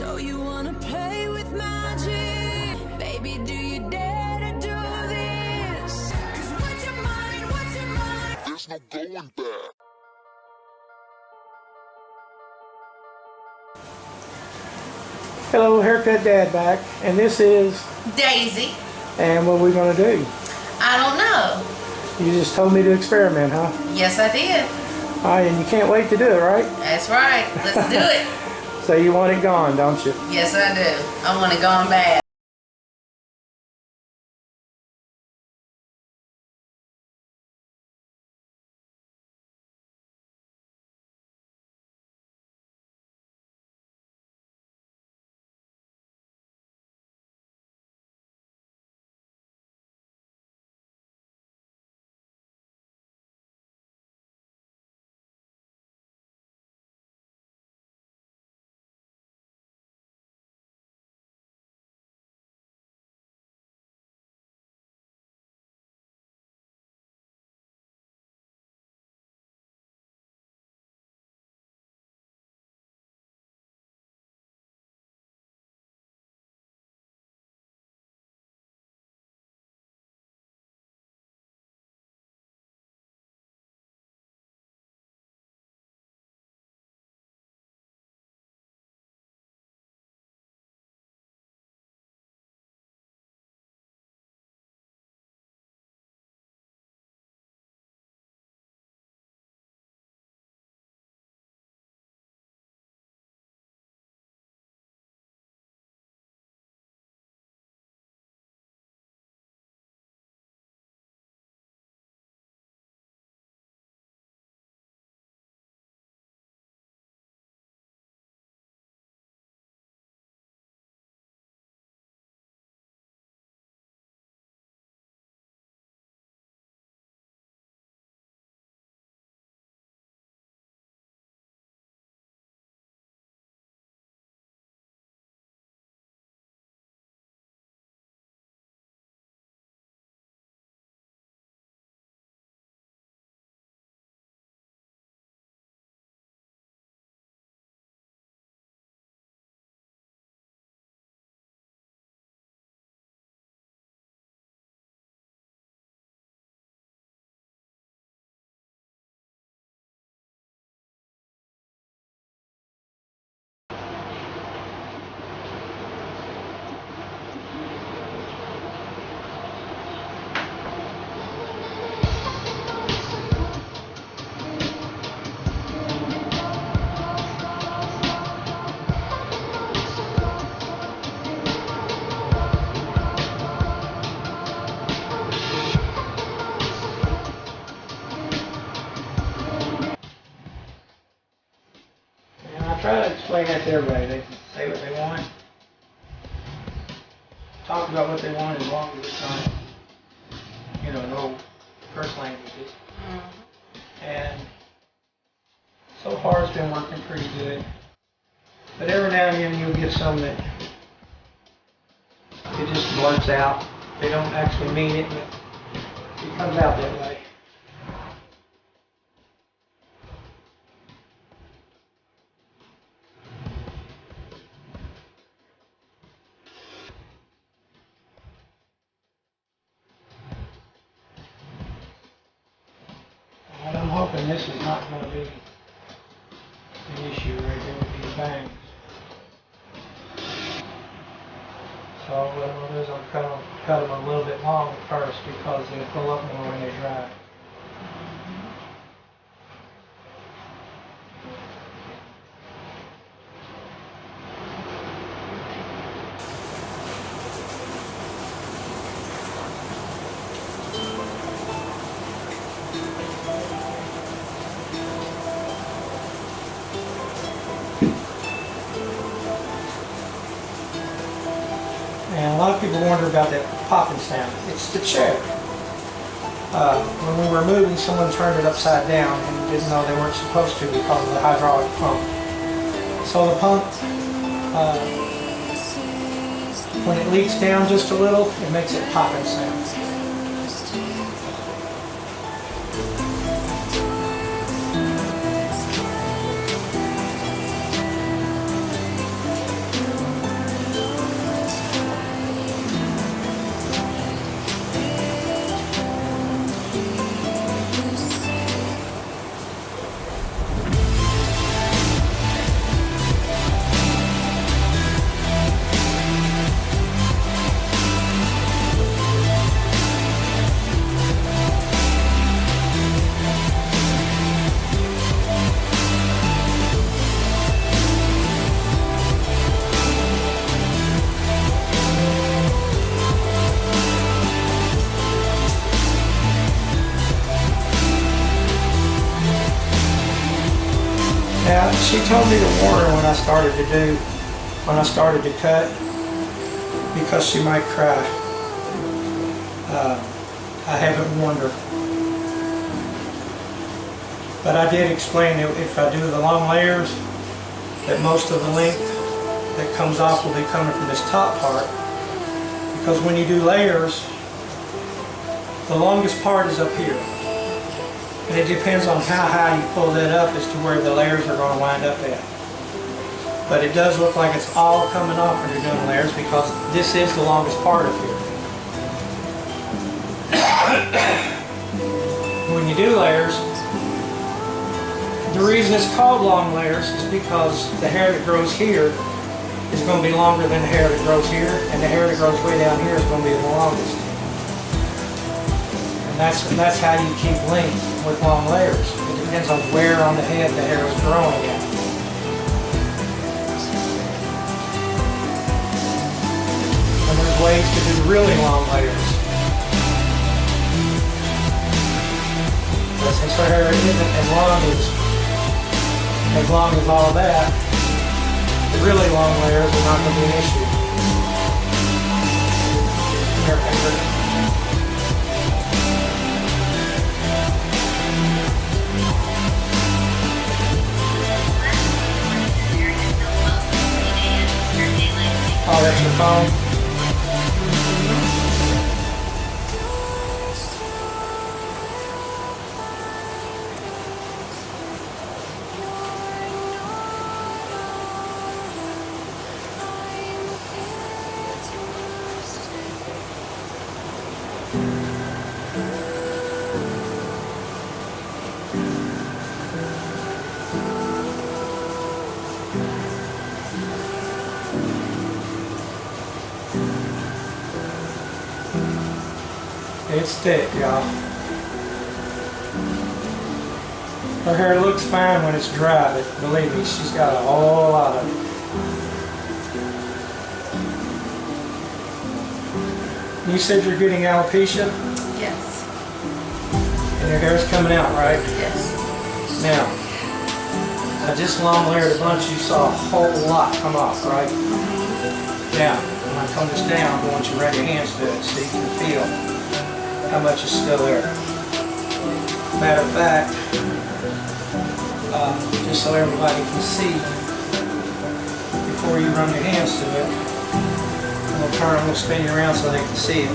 So you wanna play with magic? Baby, do you dare to do this? 'Cause what's your mind, what's your mind? There's no going back. Hello, Haircut Dad back, and this is Daisy. And what are we gonna do? I don't know. You just told me to experiment, huh? Yes, I did. All right, and you can't wait to do it, right? That's right. Let's do it. So you want it gone, don't you? Yes, I do. I want it gone bad. Try to explain that to everybody. They can say what they want, talk about what they want as long as it's not, no curse languages. And so far it's been working pretty good. But every now and then you'll get some that it just blurts out. They don't actually mean it, but it comes out that way. And I'm hoping this is not going to be an issue right here with these bangs. So what I'm going to do is I'll cut them a little bit long first because they'll pull up more when they dry. And a lot of people wonder about that popping sound. It's the chair. When we were moving, someone turned it upside down and didn't know they weren't supposed to because of the hydraulic pump. So the pump, when it leaks down just a little, it makes it popping sound. She told me to warn her when I started to cut, because she might cry. I haven't warned her. But I did explain that if I do the long layers, that most of the length that comes off will be coming from this top part. Because when you do layers, the longest part is up here. And it depends on how high you pull that up as to where the layers are going to wind up at. But it does look like it's all coming off when you're doing layers, because this is the longest part up here. When you do layers, the reason it's called long layers is because the hair that grows here is going to be longer than the hair that grows here, and the hair that grows way down here is going to be the longest. And that's how you keep length with long layers. It depends on where on the head the hair is growing at. And there's ways to do really long layers. But since her hair isn't as long as all that, the really long layers are not going to be an issue. Here, finger. Oh, that's your phone? It's thick, y'all. Her hair looks fine when it's dry, but believe me, she's got a whole lot of it. You said you're getting alopecia? Yes. And your hair's coming out, right? Yes. Now, I just long layered a bunch. You saw a whole lot come off, right? Now, when I comb this down, I want you to run your hands to it so you can feel how much is still there. Matter of fact, just so everybody can see, before you run your hands to it, I'm going to spin you around so they can see it.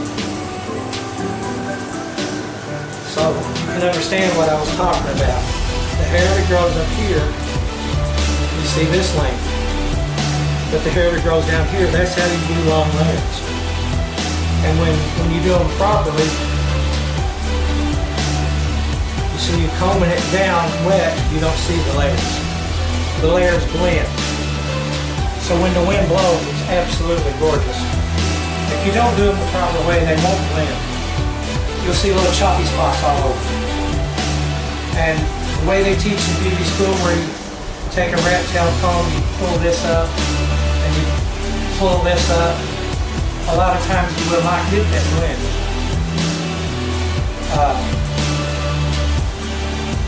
So you can understand what I was talking about. The hair that grows up here, you see this length. But the hair that grows down here, that's how you do long layers. And when you do them properly, you see you combing it down wet, you don't see the layers. The layers blend. So when the wind blows, it's absolutely gorgeous. If you don't do them the proper way, they won't blend. You'll see little choppy spots all over. And the way they teach in beauty school, where you take a rat tail comb, you pull this up, and you pull this up, a lot of times you will not get that blend.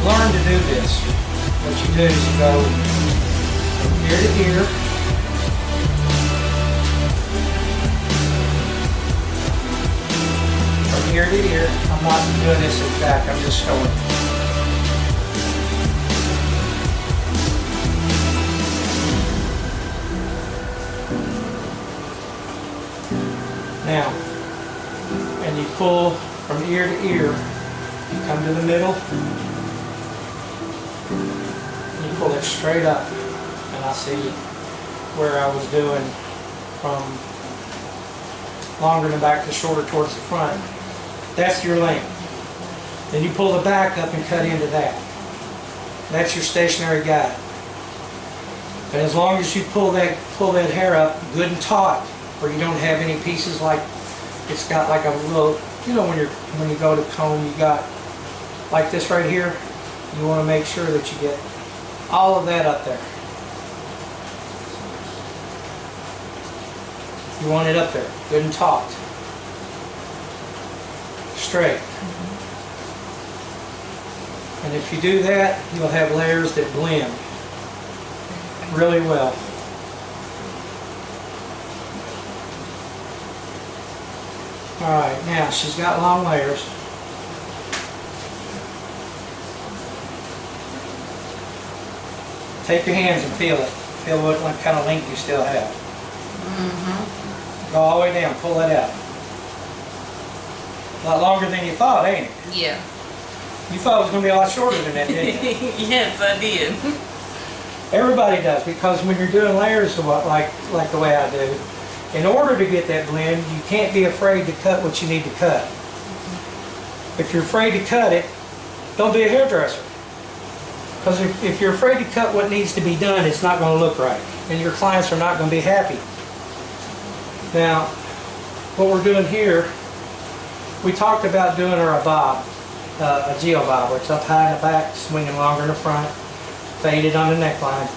Learn to do this. What you do is you go from ear to ear, from ear to ear. I'm not doing this exact, I'm just showing. Now, and you pull from ear to ear, you come to the middle, and you pull it straight up, and I see where I was doing from longer in the back to shorter towards the front. That's your length. Then you pull the back up and cut into that. That's your stationary guide. And as long as you pull that hair up good and taut, where you don't have any pieces like it's got like a little, you know, when you go to comb, you got like this right here. You want to make sure that you get all of that up there. You want it up there, good and taut, straight. And if you do that, you'll have layers that blend. really well. Alright, now she's got long layers. Take your hands and feel it. Feel what kind of length you still have. Go all the way down, pull that out. A lot longer than you thought, ain't it? Yeah. You thought it was going to be a lot shorter than that, didn't you? Yes, I did. Everybody does, because when you're doing layers like the way I do, in order to get that blend, you can't be afraid to cut what you need to cut. If you're afraid to cut it, don't be a hairdresser. Because if you're afraid to cut what needs to be done, it's not going to look right. And your clients are not going to be happy. Now, what we're doing here, we talked about doing her a bob, a geo bob, where it's up high in the back, swinging longer in the front, faded on the neckline,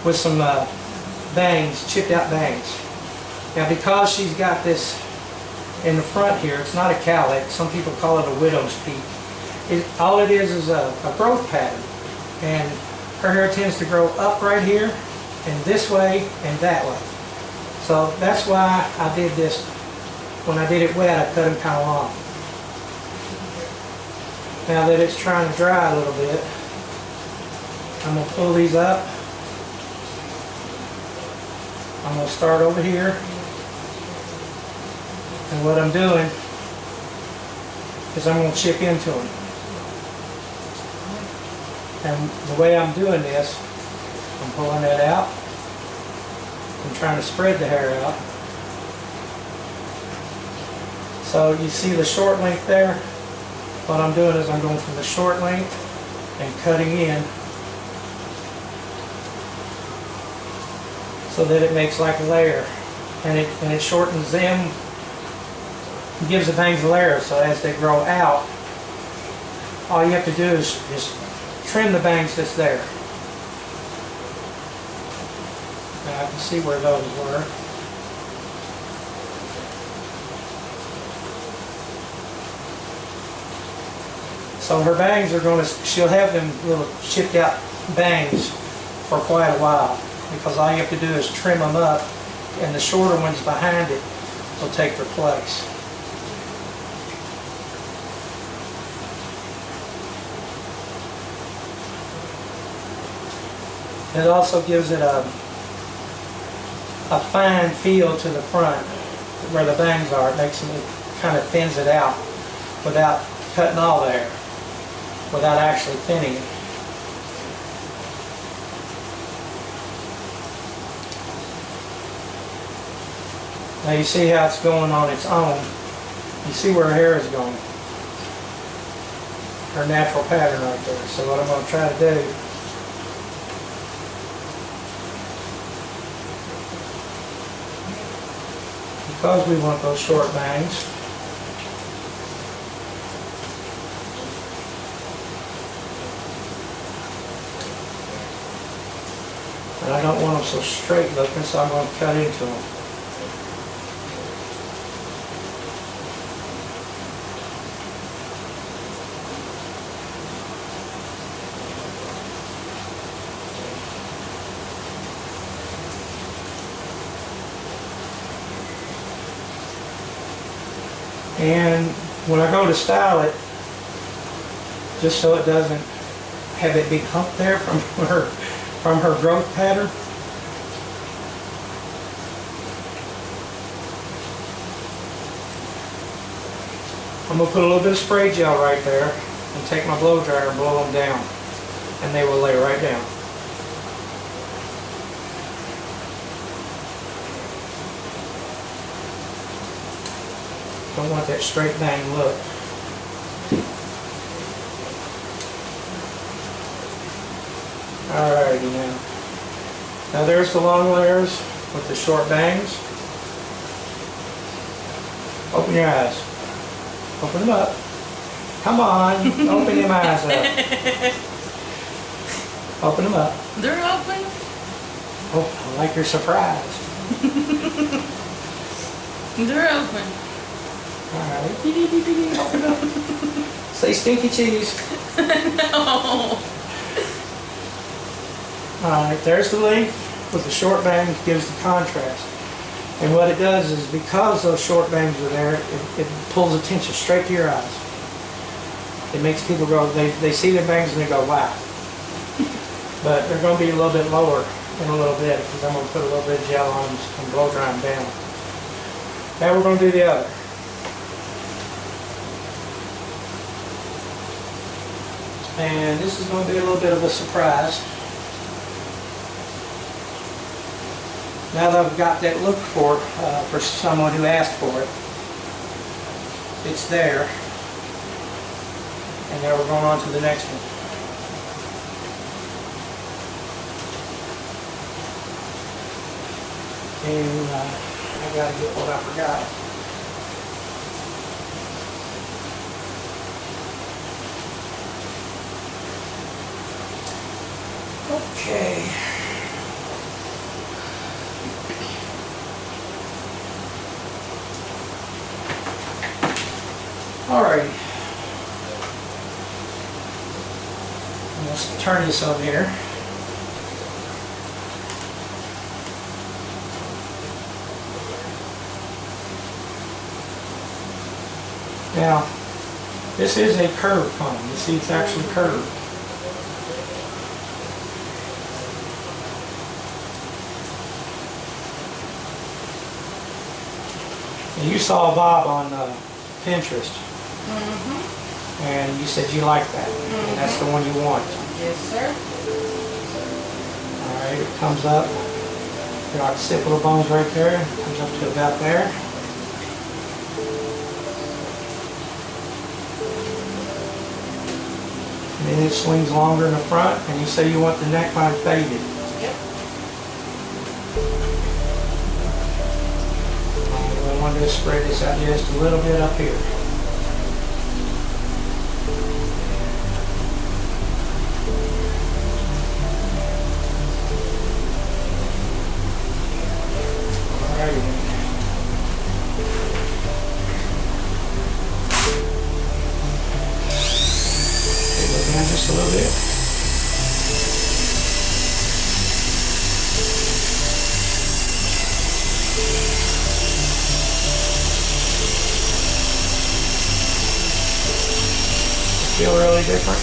with some bangs, chipped out bangs. Now, because she's got this in the front here, it's not a cowlick. Some people call it a widow's peak. All it is a growth pattern. And her hair tends to grow up right here, and this way, and that way. So that's why I did this. When I did it wet, I cut them kind of long. Now that it's trying to dry a little bit, I'm going to pull these up. I'm going to start over here. And what I'm doing is I'm going to chip into them. And the way I'm doing this, I'm pulling that out. I'm trying to spread the hair out. So you see the short length there? What I'm doing is I'm going from the short length and cutting in so that it makes like a layer. And it shortens them, gives the bangs a layer, so as they grow out, all you have to do is just trim the bangs that's there. Now I can see where those were. So her bangs are going to, she'll have them little chipped out bangs for quite a while, because all you have to do is trim them up, and the shorter ones behind it will take their place. It also gives it a fine feel to the front where the bangs are. It makes it kind of thins it out without cutting all the hair, without actually thinning it. Now you see how it's going on its own. You see where her hair is going. Her natural pattern right there. So what I'm going to try to do, because we want those short bangs, and I don't want them so straight looking, so I'm going to cut into them. And when I go to style it, just so it doesn't have that big hump there from her growth pattern, I'm going to put a little bit of spray gel right there and take my blow dryer and blow them down, and they will lay right down. Don't want that straight bang look. Alrighty now. Now there's the long layers with the short bangs. Open your eyes. Open them up. Come on, open your eyes up. Open them up. They're open. Oh, I like you're surprised. They're open. Alright, open up. Say stinky cheese. No. Alright, there's the length with the short bangs, gives the contrast. And what it does is, because those short bangs are there, it pulls attention straight to your eyes. It makes people go, they see the bangs and they go, wow. But they're going to be a little bit lower in a little bit, because I'm going to put a little bit of gel on them and blow dry them down. Now we're going to do the other. And this is going to be a little bit of a surprise. Now that I've got that look for someone who asked for it, it's there. And now we're going on to the next one. And I got to get what I forgot. Okay. Alrighty. Let's turn this on here. Now, this is a curved comb. You see it's actually curved. And you saw Bob on Pinterest. And you said you like that. And that's the one you want. Yes, sir. Alright, it comes up. You got the occipital bones right there. It comes up to about there. And then it swings longer in the front, and you say you want the neckline faded. Yep. I want to spread this out just a little bit up here. Just a little bit. Feel really different?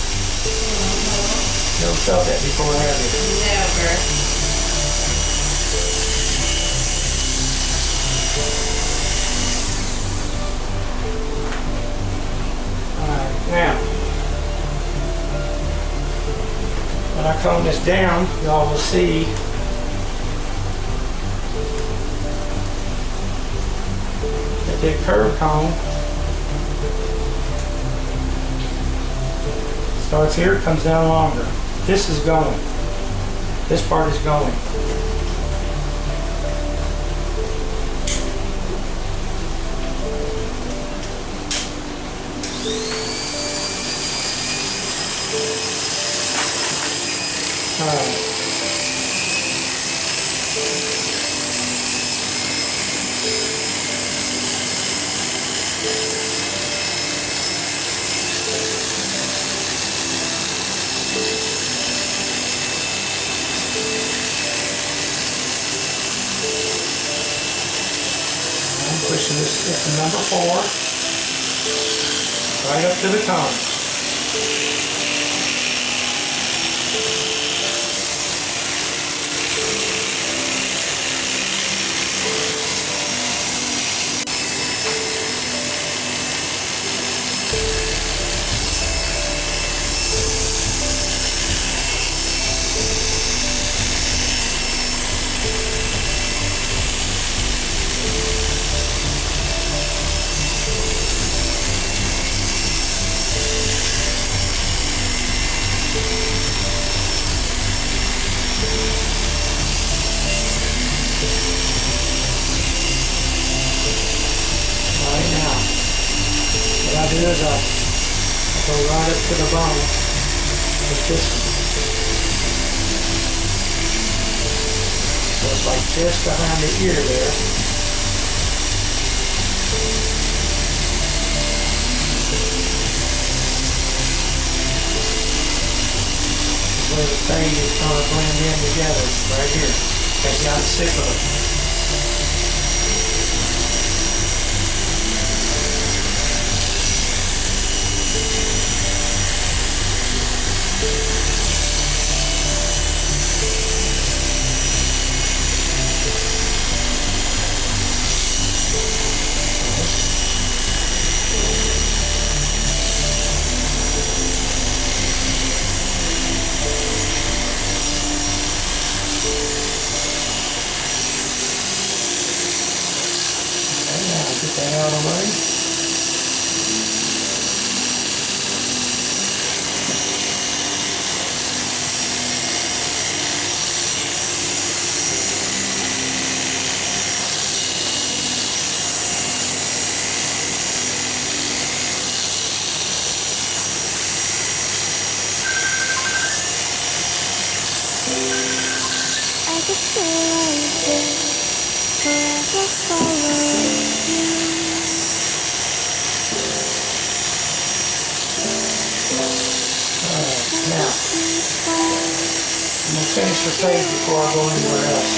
Never felt that before, have you? Never. Alright, now, when I comb this down, y'all will see that the curve comb starts here, comes down longer. This is going. This part is going. Alright. I'm pushing this to number 4, right up to the cone. What I do is I go right up to the bone with this one. So it's like just behind the ear there. where the fade is going to blend in together, right here. Take out the sip of it. Get that out of the way. I could stay like this, forever following you. Now, I'm going to finish the fade before I go anywhere else.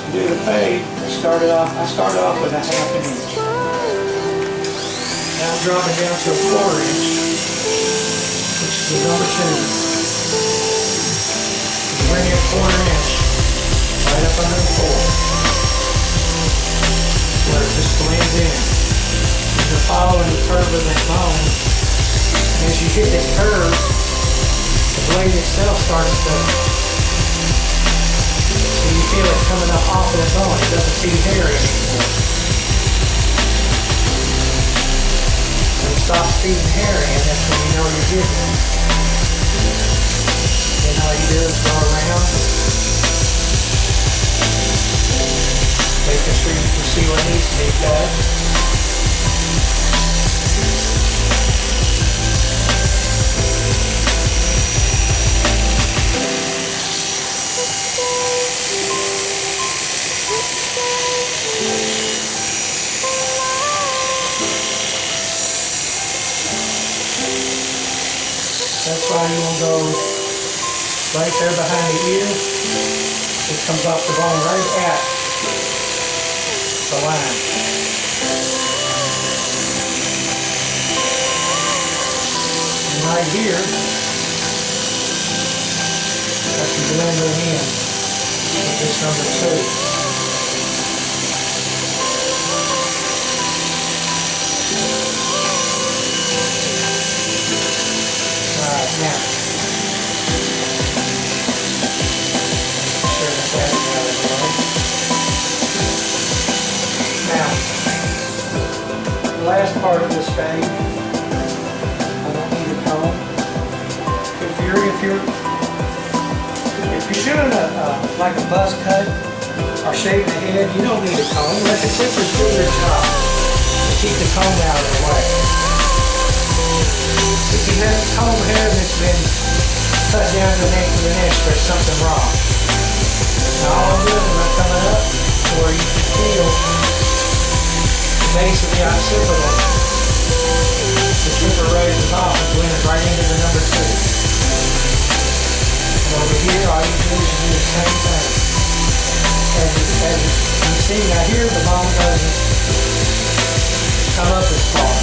To do the fade, I started off with a half an inch. Now I'm dropping down to a 1/4 inch, which is the number 2. Bring it 1/4 inch, right up under the 4, where it just blends in. You're following the curve of that bone, and as you hit that curve, the blade itself starts to, so you feel it coming up off of the bone. It doesn't feel hairy anymore. When it stops feeling hairy, and that's when you know you're getting it. Then all you do is go around, making sure you can see what needs to be cut. That's why you want to go right there behind the ear. It comes off the bone right at the line. And right here, I can blend it in with this number 2. Alright, now. The last part of this fade, I don't need a comb. If you're doing like a buzz cut or shaving the head, you don't need a comb. Let the clippers do their job to keep the comb out of the way. If you have comb hair that's been cut down to the neck of the neck, there's something wrong. Now all I'm doing is I'm coming up to where you can feel the base of the occipital. The clipper raises off and blends right into the number 2. And over here, all you do is do the same thing. As you see, now here the bone doesn't come up as far.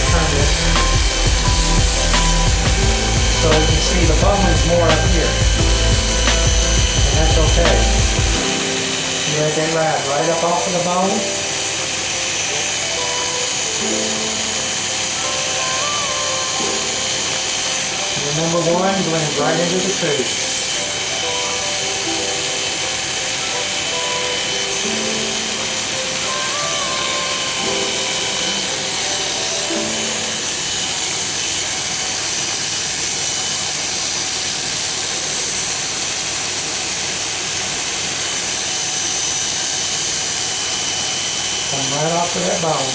Turn this. So you can see the bone is more up here. And that's okay. You let that ride right up off of the bone. Your number 1 blends right into the 2. Come right off of that bone.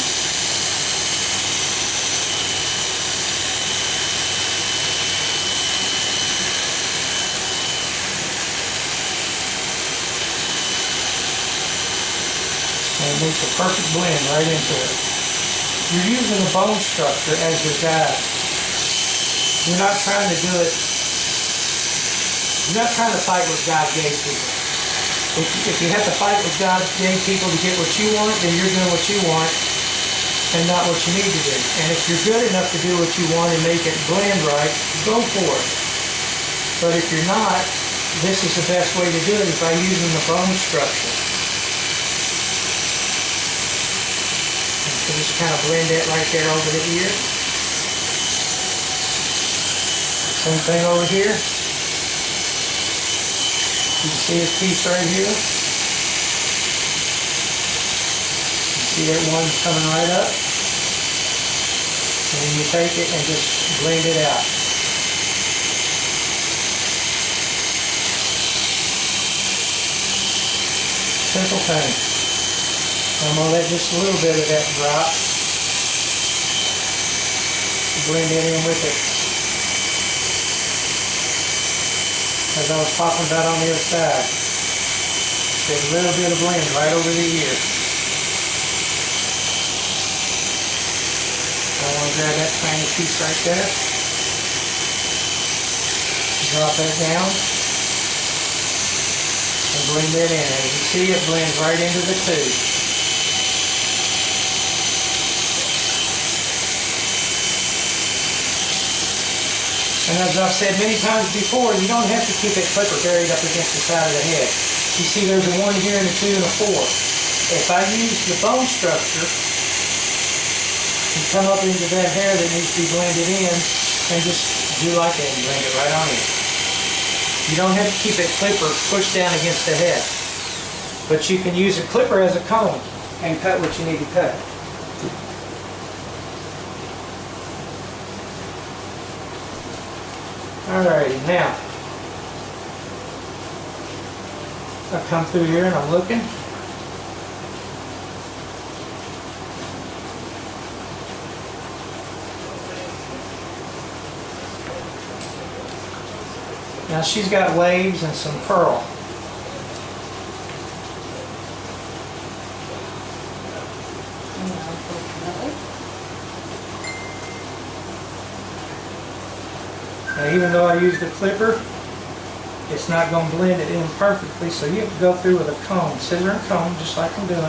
And it makes a perfect blend right into it. You're using the bone structure as your guide. You're not trying to do it, you're not trying to fight what God gave people. If you have to fight what God gave people to get what you want, then you're doing what you want and not what you need to do. And if you're good enough to do what you want and make it blend right, go for it. But if you're not, this is the best way to do it is by using the bone structure. And so just kind of blend it right there over the ear. Same thing over here. You can see this piece right here. You see that one coming right up. And then you take it and just blend it out. Simple thing. I'm going to let just a little bit of that drop. Blend it in with it. As I was talking about on the other side. Get a little bit of blend right over the ear. I want to grab that tiny piece right there. Drop that down. And blend it in. As you see, it blends right into the tube. And as I've said many times before, you don't have to keep that clipper buried up against the side of the head. You see there's a 1 here and a 2 and a 4. If I use the bone structure and come up into that hair that needs to be blended in and just do like that and blend it right on in. You don't have to keep that clipper pushed down against the head. But you can use a clipper as a comb and cut what you need to cut. Alrighty, now I come through here and I'm looking. Now she's got waves and some curl. Now even though I used a clipper, it's not going to blend it in perfectly, so you have to go through with a comb, scissor and comb, just like I'm doing,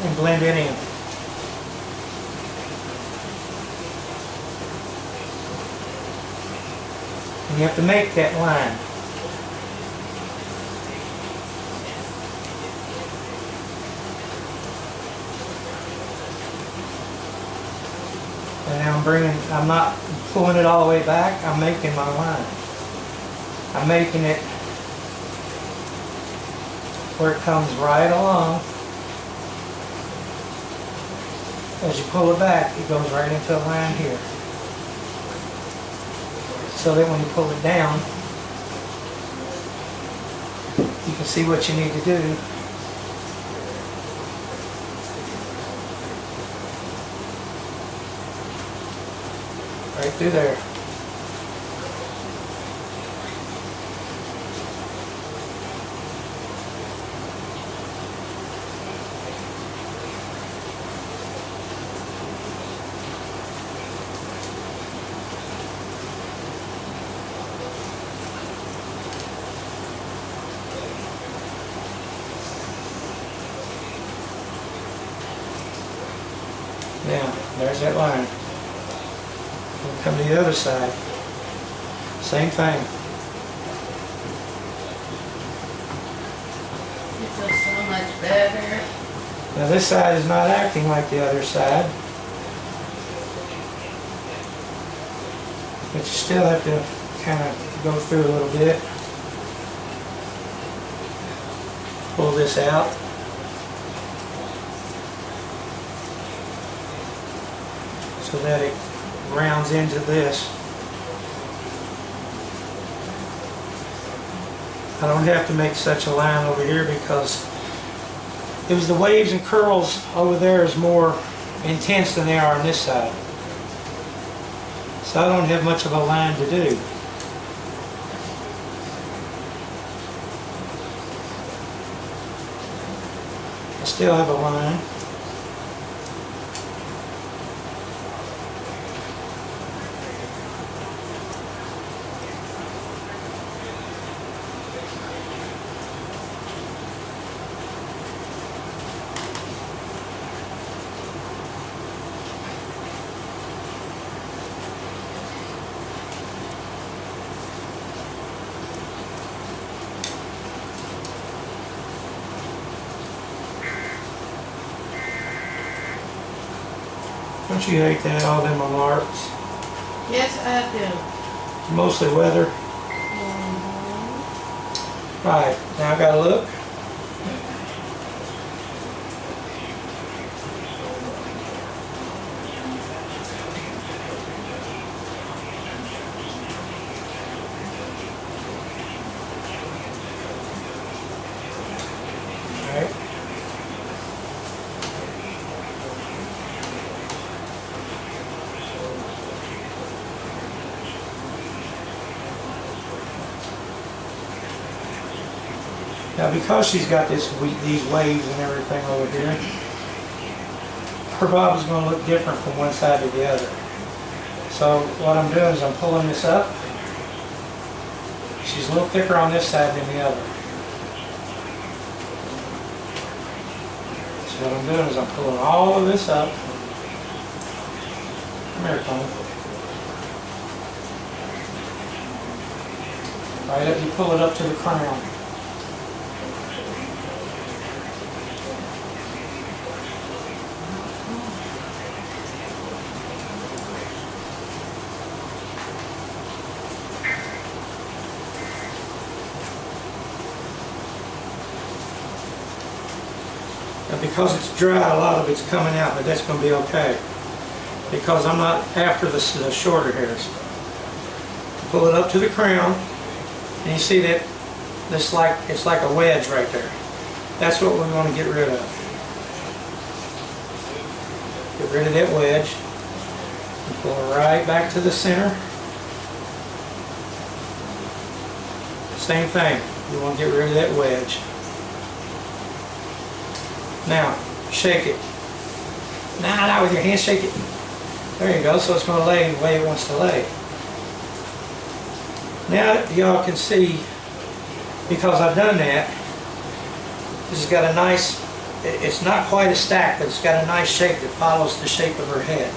and blend it in. And you have to make that line. And now I'm not pulling it all the way back, I'm making my line. I'm making it where it comes right along. As you pull it back, it goes right into a line here. So that when you pull it down, you can see what you need to do. Right through there. Now, there's that line. We'll come to the other side. Same thing. It feels so much better. Now this side is not acting like the other side. But you still have to kind of go through a little bit. Pull this out. So that it rounds into this. I don't have to make such a line over here because it was the waves and curls over there is more intense than they are on this side. So I don't have much of a line to do. I still have a line. Don't you hate that, all them marks? Yes, I do. Mostly weather. Right, now I gotta look. Alright. Now because she's got these waves and everything over here, her bob is going to look different from one side to the other. So what I'm doing is I'm pulling this up. She's a little thicker on this side than the other. So what I'm doing is I'm pulling all of this up. Come here, Tony. Right up, you pull it up to the crown. And because it's dry, a lot of it's coming out, but that's going to be okay. Because I'm not after the shorter hairs. Pull it up to the crown, and you see that it's like a wedge right there. That's what we want to get rid of. Get rid of that wedge. And pull it right back to the center. Same thing. You want to get rid of that wedge. Now, shake it. Not with your hands, shake it. There you go, so it's going to lay the way it wants to lay. Now y'all can see, because I've done that, this has got a nice, it's not quite a stack, but it's got a nice shape that follows the shape of her head.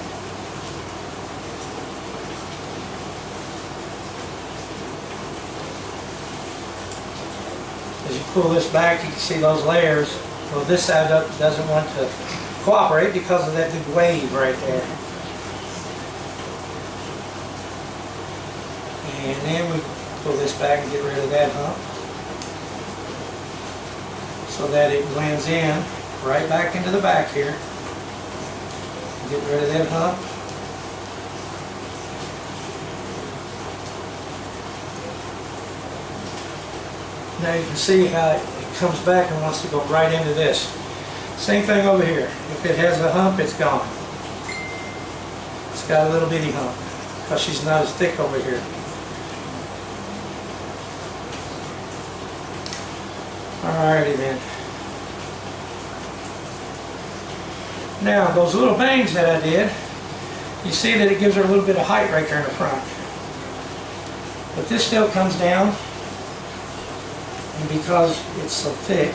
As you pull this back, you can see those layers. Well, this side doesn't want to cooperate because of that big wave right there. And then we pull this back and get rid of that hump so that it blends in right back into the back here. Get rid of that hump. Now you can see how it comes back and wants to go right into this. Same thing over here. If it has a hump, it's gone. It's got a little bitty hump because she's not as thick over here. Alrighty then. Now those little bangs that I did, you see that it gives her a little bit of height right there in the front. But this still comes down, and because it's so thick,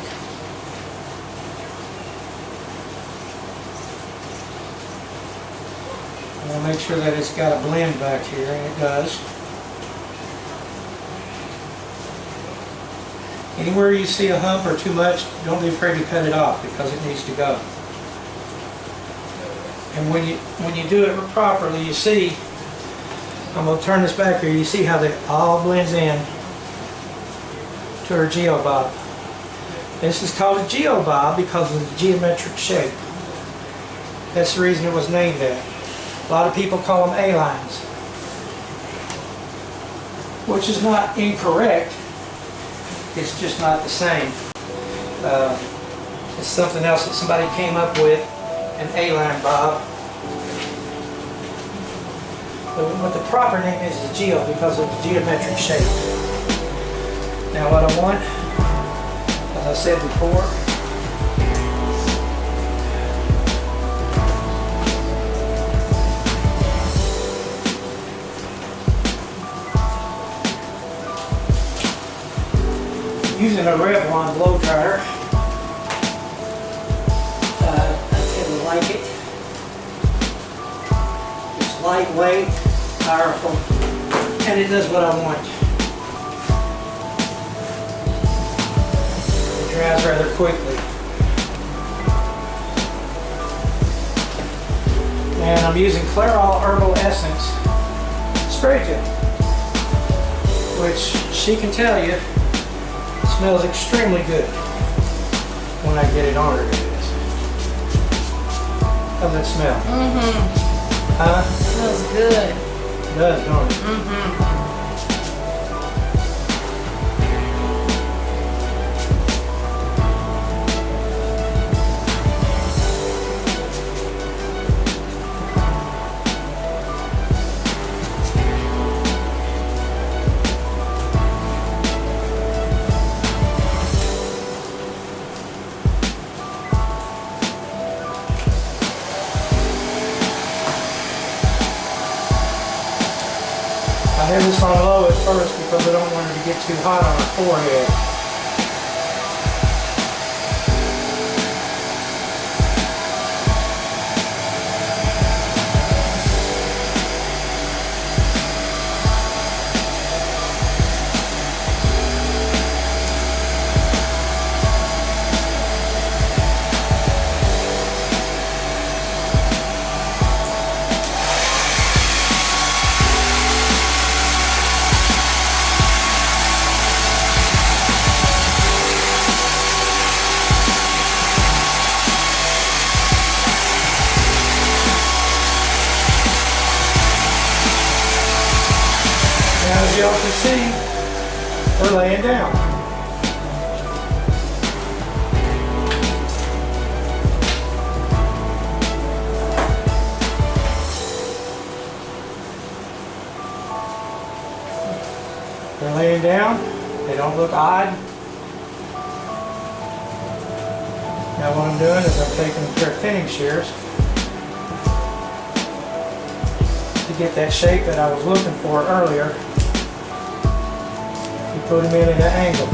I want to make sure that it's got a blend back here, and it does. Anywhere you see a hump or too much, don't be afraid to cut it off because it needs to go. And when you do it properly, you see, I'm going to turn this back here, you see how it all blends in to her geobob. This is called a geobob because of the geometric shape. That's the reason it was named that. A lot of people call them A-lines, which is not incorrect. It's just not the same. It's something else that somebody came up with, an A-line bob. But what the proper name is geo because of the geometric shape. Now what I want, as I said before, using a Revlon blow dryer. I tend to like it. It's lightweight, powerful, and it does what I want. It dries rather quickly. And I'm using Clairol Herbal Essence spray gel, which she can tell you smells extremely good when I get it on her. How's it smell? Mm-hmm. Huh? Smells good. It does, don't it? Mm-hmm. I have this on low at first because I don't want it to get too hot on her forehead. Now, as y'all can see, we're laying down. They're laying down. They don't look odd. Now what I'm doing is I'm taking a pair of thinning shears to get that shape that I was looking for earlier. You put them in at an angle.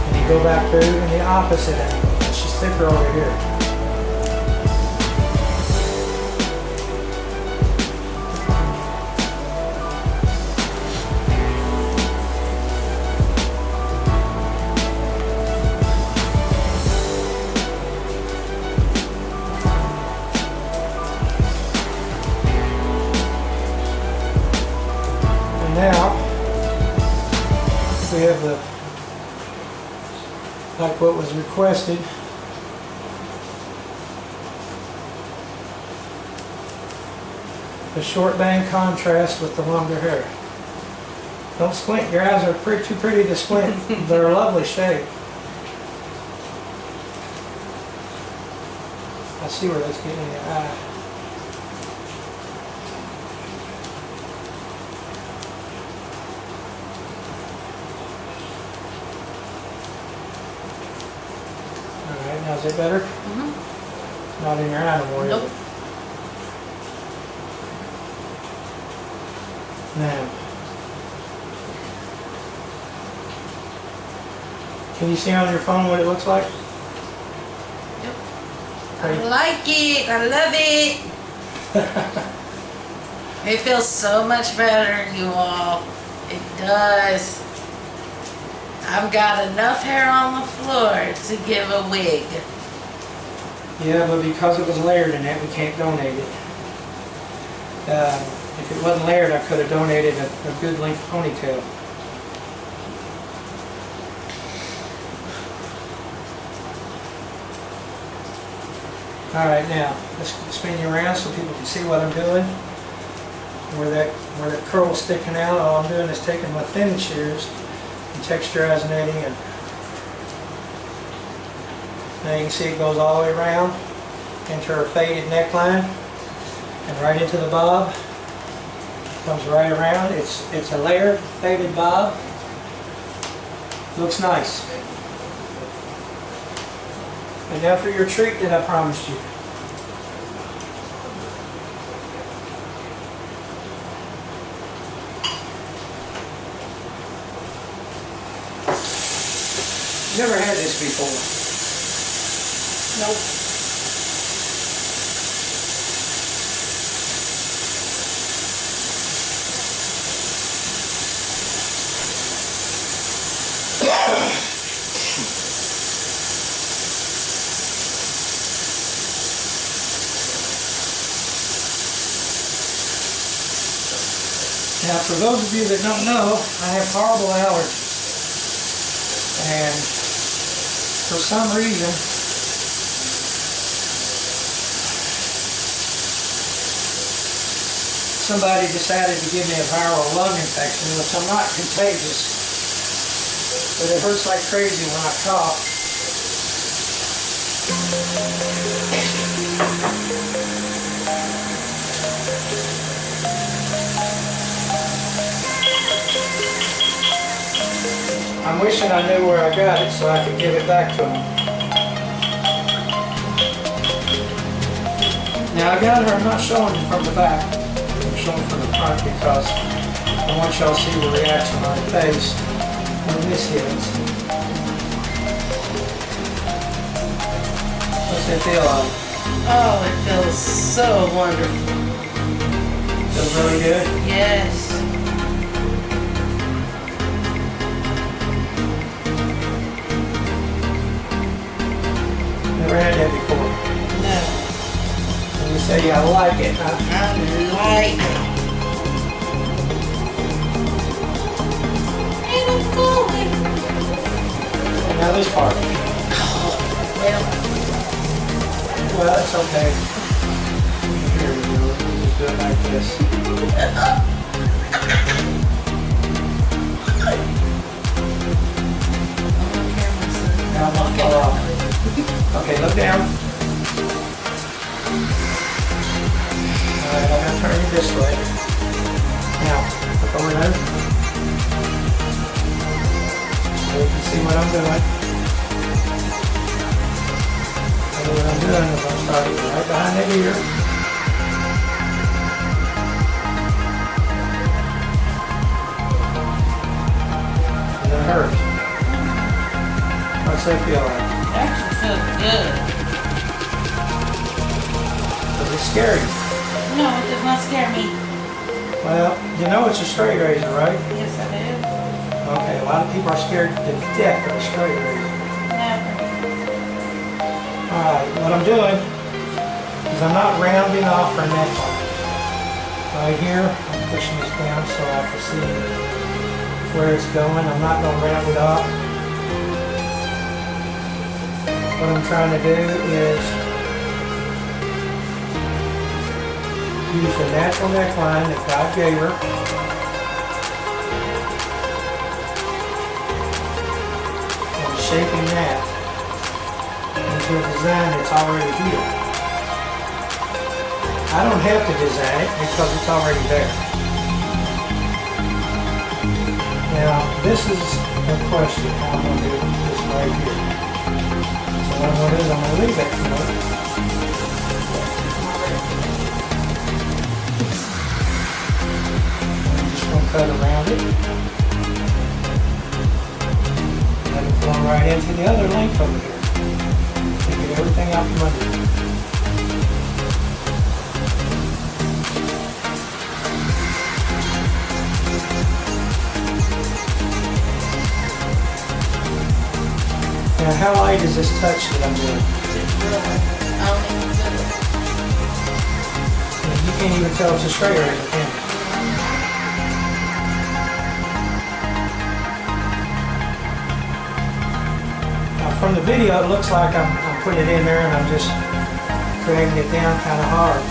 And you go back through in the opposite angle. She's thicker over here. Now, we have the, like what was requested, the short bang contrast with the longer hair. Don't squint, your eyes are too pretty to squint. They're a lovely shape. I see where that's getting in your eye. Alright, now is it better? Mm-hmm. Not in your eye anymore, is Nope. it? Now, can you see on your phone what it looks like? Yep. Hey. I like it. I love it. It feels so much better, you all. It does. I've got enough hair on the floor to give a wig. Yeah, but because it was layered in it, we can't donate it. If it wasn't layered, I could have donated a good length ponytail. Alright, now, let's spin you around so people can see what I'm doing. Where that curl's sticking out, all I'm doing is taking my thin shears and texturizing that in. Now you can see it goes all the way around into her faded neckline and right into the bob. Comes right around. It's a layered faded bob. Looks nice. And now for your treat that I promised you. Never had this before. Nope. Now, for those of you that don't know, I have horrible allergies. And for some reason, somebody decided to give me a viral lung infection, which I'm not contagious. But it hurts like crazy when I cough. I'm wishing I knew where I got it so I could give it back to him. Now I got her, I'm not showing you from the back, I'm showing from the front because I want y'all to see the reaction on her face when this hits. What's it feel like? Oh, it feels so wonderful. Feels really good? Yes. Never had that before. No. And you say I like it, huh? I like it. And I'm falling. And now this part. Well, it's okay. Here we go. We'll just do it like this. Now I'm gonna fall off. Okay, look down. Alright, I'm gonna turn you this way. Now, look over there. So you can see what I'm doing. So what I'm doing is I'm starting right behind the ear. And it hurts. What's that feel like? Actually feels good. Does it scare you? No, it does not scare me. Well, you know it's a straight razor, right? Yes, I do. Okay, a lot of people are scared to death of a straight razor. Never. Alright, what I'm doing is I'm not rounding off her neckline. Right here, I'm pushing this down so I can see where it's going. I'm not going to round it off. What I'm trying to do is use the natural neckline that God gave her. And shaping that into a design that's already here. I don't have to design it because it's already there. Now, this is a question how I'm going to do this right here. So what I'm going to do is I'm going to leave it, you know. I'm just going to cut around it. Let it flow right into the other length over here. Get everything out from under it. Now, how light is this touch that I'm doing? You can't even tell it's a straight razor, can you? Now, from the video, it looks like I'm putting it in there and I'm just dragging it down kind of hard.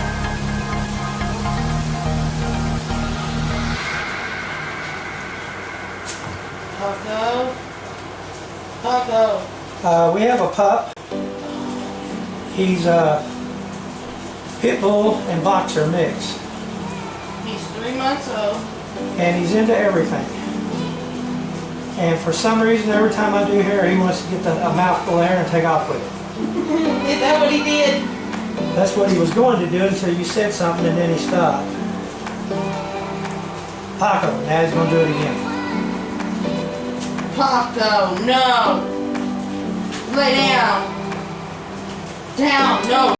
Paco. We have a pup. He's a pit bull and boxer mix. He's 3 months old. And he's into everything. And for some reason, every time I do hair, he wants to get a mouthful of air and take off with it. Is that what he did? That's what he was going to do until you said something and then he stopped. Paco, now he's going to do it again. Paco, no. Lay down. Down. No.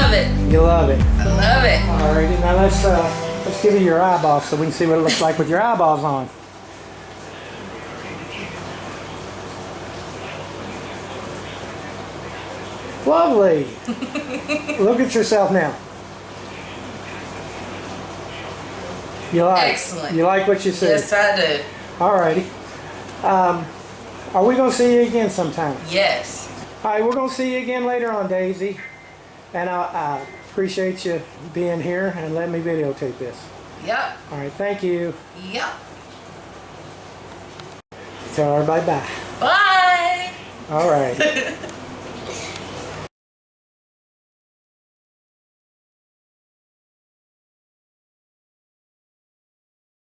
Love it. You love it. I love it. Alrighty, now let's give you your eyeballs so we can see what it looks like with your eyeballs on. Lovely. Look at yourself now. You like? Excellent. You like what you see? Yes, I do. Alrighty. Are we going to see you again sometime? Yes. Alright, we're going to see you again later on, Daisy. And I appreciate you being here and letting me videotape this. Yep. Alright, thank you. Yep. Tell everybody bye. Bye. Alright.